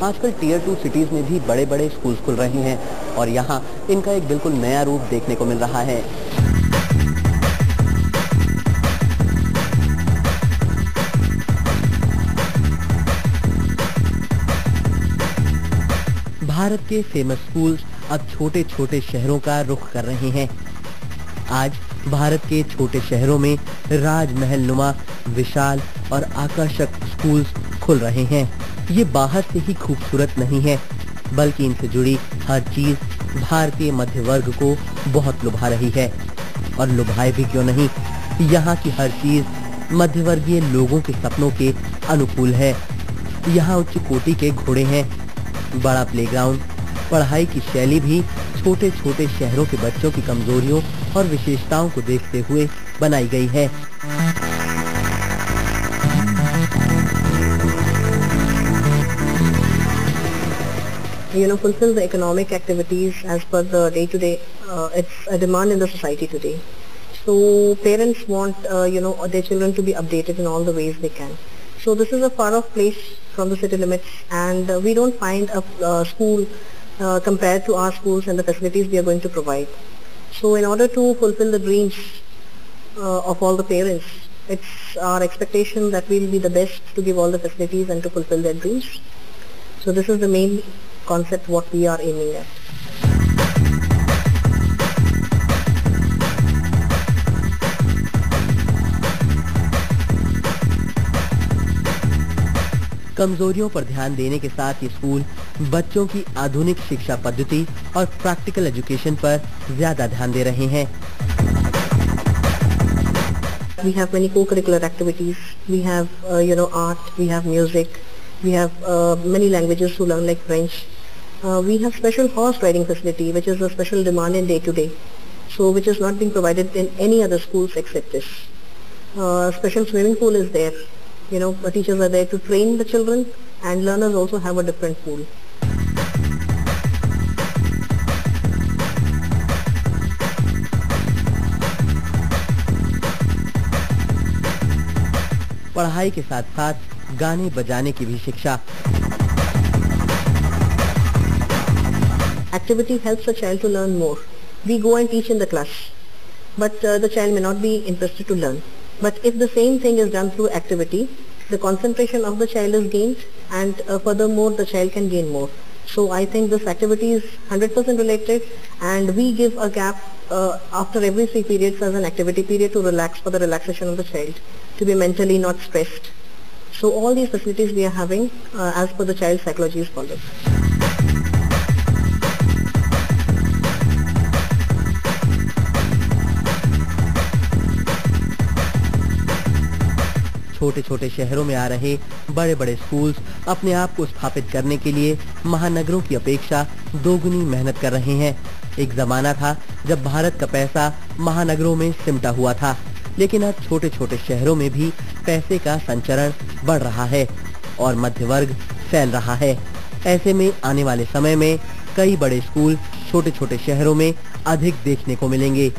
आजकल tier 2 cities में भी बड़े बड़े स्कूल्स खुल रहे हैं और यहाँ इनका एक बिल्कुल नया रूप देखने को मिल रहा है। भारत के फेमस स्कूल्स अब छोटे छोटे शहरों का रुख कर रहे हैं। आज भारत के छोटे शहरों में राजमहल नुमा विशाल और आकर्षक स्कूल्स खुल रहे हैं। ये बाहर से ही खूबसूरत नहीं है, बल्कि इनसे जुड़ी हर चीज भारतीय मध्य वर्ग को बहुत लुभा रही है। और लुभाए भी क्यों नहीं, यहाँ की हर चीज मध्यवर्गीय लोगों के सपनों के अनुकूल है। यहाँ उच्च कोटि के घोड़े हैं, बड़ा प्लेग्राउंड, पढ़ाई की शैली भी छोटे छोटे शहरों के बच्चों की कमजोरियों और विशेषताओं को देखते हुए बनाई गई है। Fulfill the economic activities as per the day-to-day. It's a demand in the society today. So parents want, their children to be updated in all the ways they can. So this is a far-off place from the city limits, and we don't find a school compared to our schools and the facilities we are going to provide. So in order to fulfill the dreams of all the parents, it's our expectation that we will be the best to give all the facilities and to fulfill their dreams. So this is the main concept what we are aiming at. कमजोरियों पर ध्यान देने के साथ ये school बच्चों की आधुनिक शिक्षा पद्धति और प्रैक्टिकल एजुकेशन पर ज्यादा ध्यान दे रहे हैं। We have many co-curricular activities. We have art, we have music, we have many languages to learn like French. We have special horse riding facility, which is a special demand in day-to-day, so which is not being provided in any other schools except this. Special swimming pool is there. Teachers are there to train the children, and learners also have a different pool. पढ़ाई के साथ साथ गाने बजाने की भी शिक्षा। Activity helps the child to learn more. We go and teach in the class, but the child may not be interested to learn. But if the same thing is done through activity, the concentration of the child is gained, and furthermore the child can gain more. So I think this activity is 100% related, and we give a gap after every 3 periods as an activity period to relax, for the relaxation of the child, to be mentally not stressed. So all these facilities we are having as per the child psychology is followed. छोटे छोटे शहरों में आ रहे बड़े बड़े schools अपने आप को स्थापित करने के लिए महानगरों की अपेक्षा दोगुनी मेहनत कर रहे हैं। एक जमाना था जब भारत का पैसा महानगरों में सिमटा हुआ था, लेकिन अब छोटे छोटे शहरों में भी पैसे का संचरण बढ़ रहा है और मध्य वर्ग फैल रहा है। ऐसे में आने वाले समय में कई बड़े स्कूल छोटे छोटे शहरों में अधिक देखने को मिलेंगे।